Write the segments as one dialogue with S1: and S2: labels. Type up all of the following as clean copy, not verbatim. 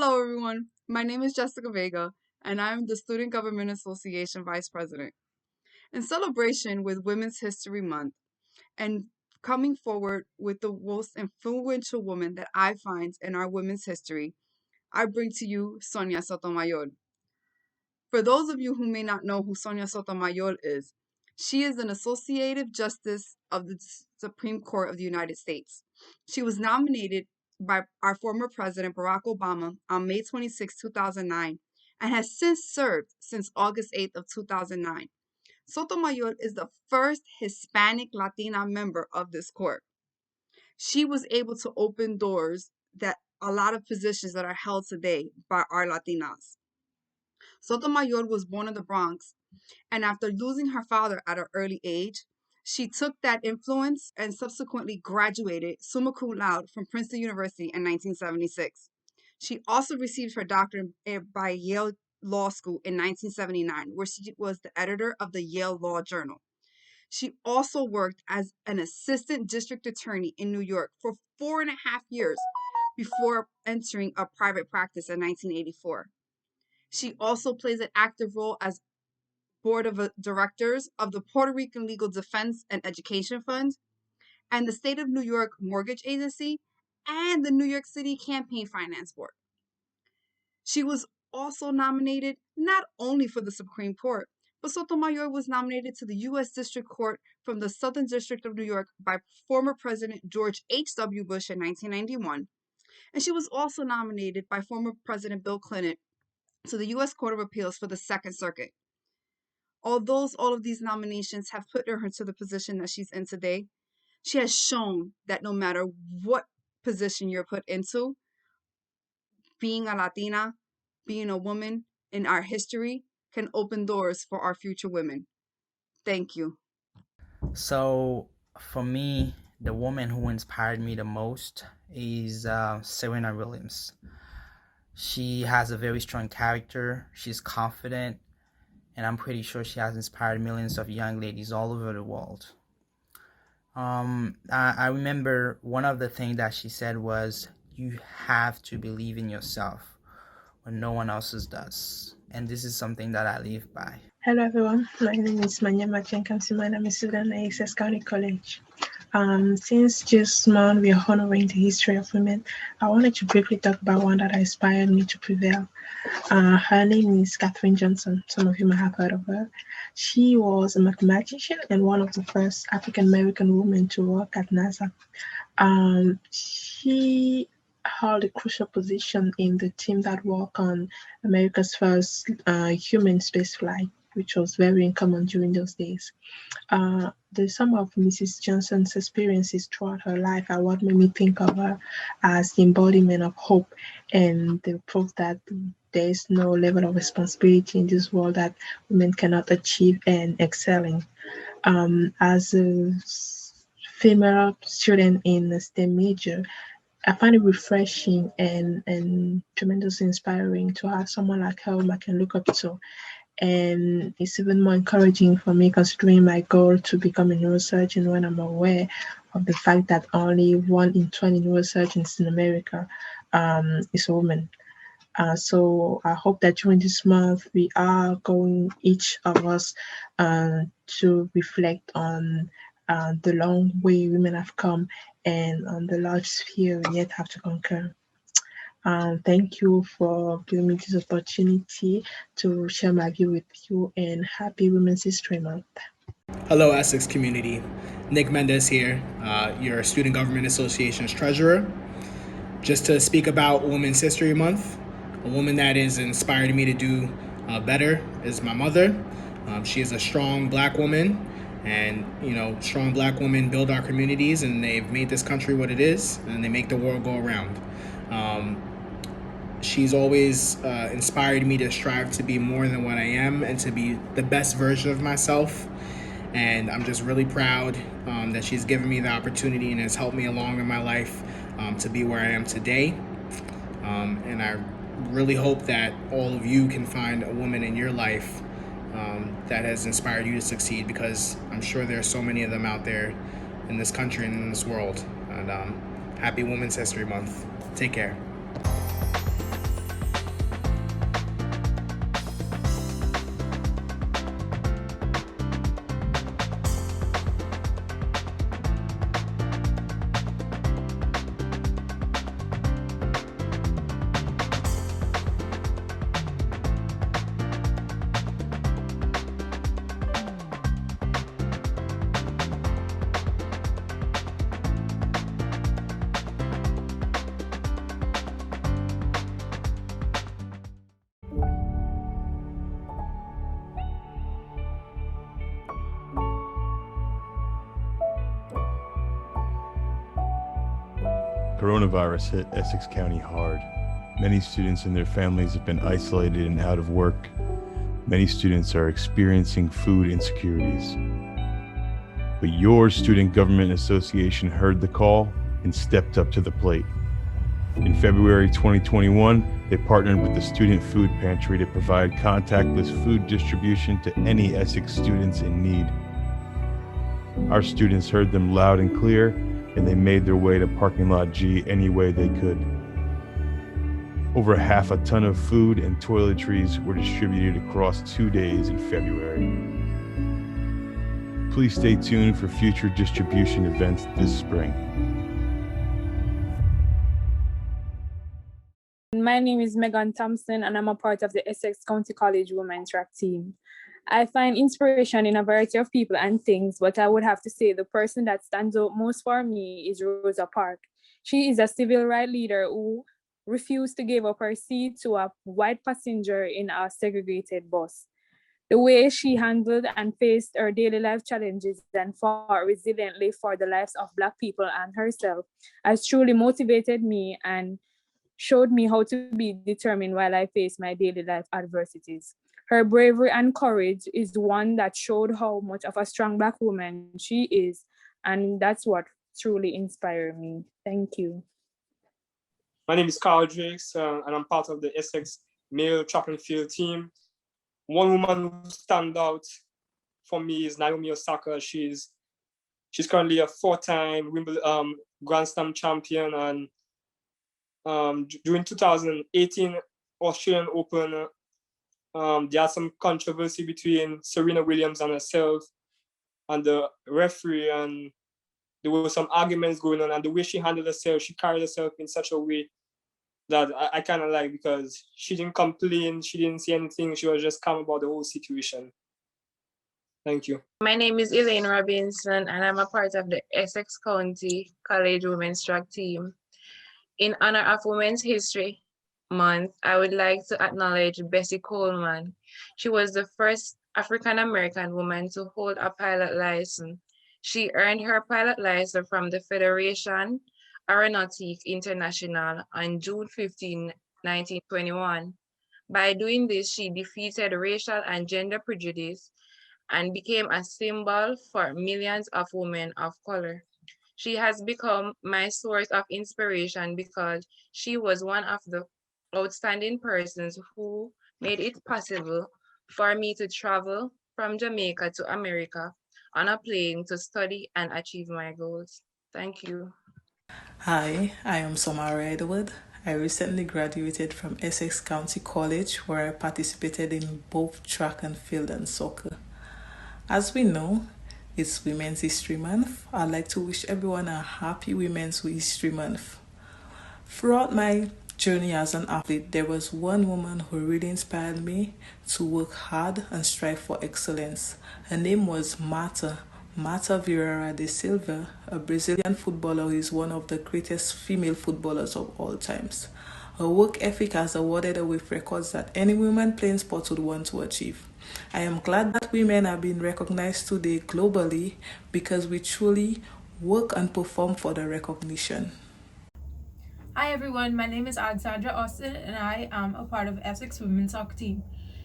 S1: Hello, everyone. My name is Jessica Vega, and I'm the Student Government Association Vice President. In celebration with Women's History Month and coming forward with the most influential woman that I find in our women's history, I bring to you Sonia Sotomayor. For those of you who may not know who Sonia Sotomayor is, she is an Associative Justice of the Supreme Court of the United States. She was nominated by our former President Barack Obama on May 26, 2009, and has since served since August 8th of 2009. Sotomayor is the first Hispanic Latina member of this court. She was able to open doors that a lot of positions that are held today by our Latinas. Sotomayor was born in the Bronx, and after losing her father at an early age, she took that influence and subsequently graduated summa cum laude from Princeton University in 1976. She also received her doctorate by Yale Law School in 1979, where she was the editor of the Yale Law Journal. She also worked as an assistant district attorney in New York for 4.5 years before entering a private practice in 1984. She also plays an active role as board of directors of the Puerto Rican Legal Defense and Education Fund and the State of New York Mortgage Agency and the New York City Campaign Finance Board. She was also nominated not only for the Supreme Court, but Sotomayor was nominated to the U.S. District Court from the Southern District of New York by former President George H.W. Bush in 1991. And she was also nominated by former President Bill Clinton to the U.S. Court of Appeals for the Second Circuit. Although all of these nominations have put her to the position that she's in today, she has shown that no matter what position you're put into, being a Latina, being a woman in our history can open doors for our future women. Thank you.
S2: So, for me, the woman who inspired me the most is Serena Williams. She has a very strong character, she's confident, and I'm pretty sure she has inspired millions of young ladies all over the world. I remember one of the things that she said was, you have to believe in yourself when no one else's does. And this is something that I live by.
S3: Hello everyone, my name is Manyama Chenkamsimana. I'm a student at Essex County College. Since this month we are honoring the history of women, I wanted to briefly talk about one that inspired me to prevail. Her name is Katherine Johnson. Some of you might have heard of her. She was a mathematician and one of the first African American women to work at NASA. She held a crucial position in the team that worked on America's first human spaceflight, which was very uncommon during those days. Some of Mrs. Johnson's experiences throughout her life are what made me think of her as the embodiment of hope and the proof that there is no level of responsibility in this world that women cannot achieve and excel in. As a female student in a STEM major, I find it refreshing and tremendously inspiring to have someone like her whom I can look up to. And it's even more encouraging for me considering my goal to become a neurosurgeon when I'm aware of the fact that only 1 in 20 neurosurgeons in America is a woman. So I hope that during this month we are going, each of us, to reflect on the long way women have come and on the large sphere we yet have to conquer. Thank you for giving me this opportunity to share my view with you, and happy Women's History Month.
S4: Hello, Essex community. Nick Mendez here, your Student Government Association's treasurer. Just to speak about Women's History Month, a woman that has inspired me to do better is my mother. She is a strong Black woman, and strong Black women build our communities, and they've made this country what it is, and they make the world go around. She's always inspired me to strive to be more than what I am and to be the best version of myself. And I'm just really proud that she's given me the opportunity and has helped me along in my life to be where I am today. And I really hope that all of you can find a woman in your life that has inspired you to succeed, because I'm sure there are so many of them out there in this country and in this world. And happy Women's History Month. Take care.
S5: Coronavirus hit Essex County hard. Many students and their families have been isolated and out of work. Many students are experiencing food insecurities. But your Student Government Association heard the call and stepped up to the plate. In February 2021, they partnered with the Student Food Pantry to provide contactless food distribution to any Essex students in need. Our students heard them loud and clear, and they made their way to Parking Lot G any way they could. Over half a ton of food and toiletries were distributed across 2 days in February. Please stay tuned for future distribution events this spring.
S6: My name is Megan Thompson, and I'm a part of the Essex County College Women's Track Team. I find inspiration in a variety of people and things, but I would have to say the person that stands out most for me is Rosa Parks. She is a civil rights leader who refused to give up her seat to a white passenger in a segregated bus. The way she handled and faced her daily life challenges and fought resiliently for the lives of Black people and herself has truly motivated me and showed me how to be determined while I face my daily life adversities. Her bravery and courage is one that showed how much of a strong Black woman she is, and that's what truly inspired me. Thank you.
S7: My name is Carl Drakes, and I'm part of the Essex male track and field team. One woman who stands out for me is Naomi Osaka. She's currently a 4-time Wimbledon Grand Slam champion, and during 2018 Australian Open, there had some controversy between Serena Williams and herself and the referee, and there were some arguments going on, and the way she handled herself, she carried herself in such a way that I kind of like, because she didn't complain, she didn't say anything, she was just calm about the whole situation. Thank you.
S8: My name is Elaine Robinson, and I'm a part of the Essex County College Women's Track Team. In honor of Women's History Month, I would like to acknowledge Bessie Coleman. She was the first African-American woman to hold a pilot license. She earned her pilot license from the Federation Aeronautique International on June 15, 1921. By doing this, she defeated racial and gender prejudice and became a symbol for millions of women of color. She has become my source of inspiration because she was one of the outstanding persons who made it possible for me to travel from Jamaica to America on a plane to study and achieve my goals. Thank you.
S9: Hi, I am Samara Edward. I recently graduated from Essex County College, where I participated in both track and field and soccer. As we know, it's Women's History Month. I'd like to wish everyone a happy Women's History Month. Throughout my journey as an athlete, there was one woman who really inspired me to work hard and strive for excellence. Her name was Marta Vieira de Silva, a Brazilian footballer who is one of the greatest female footballers of all times. Her work ethic has awarded her with records that any woman playing sports would want to achieve. I am glad that women are being recognized today globally because we truly work and perform for the recognition.
S10: Hi everyone, my name is Alexandra Austin and I am a part of Essex Women's Soccer Team.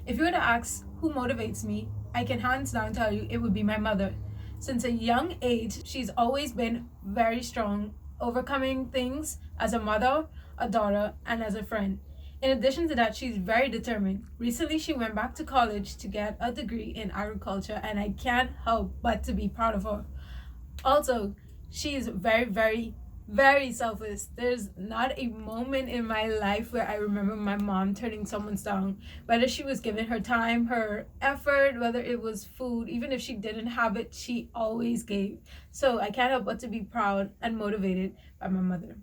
S10: If you were to ask who motivates me, I can hands down tell you it would be my mother. Since a young age, she's always been very strong, overcoming things as a mother, a daughter, and as a friend. In addition to that, she's very determined. Recently, she went back to college to get a degree in agriculture, and I can't help but to be proud of her. Also, she is very, very selfless. There's not a moment in my life where I remember my mom turning someone down, whether she was giving her time, her effort, whether it was food, even if she didn't have it, she always gave. So I can't help but to be proud and motivated by my mother.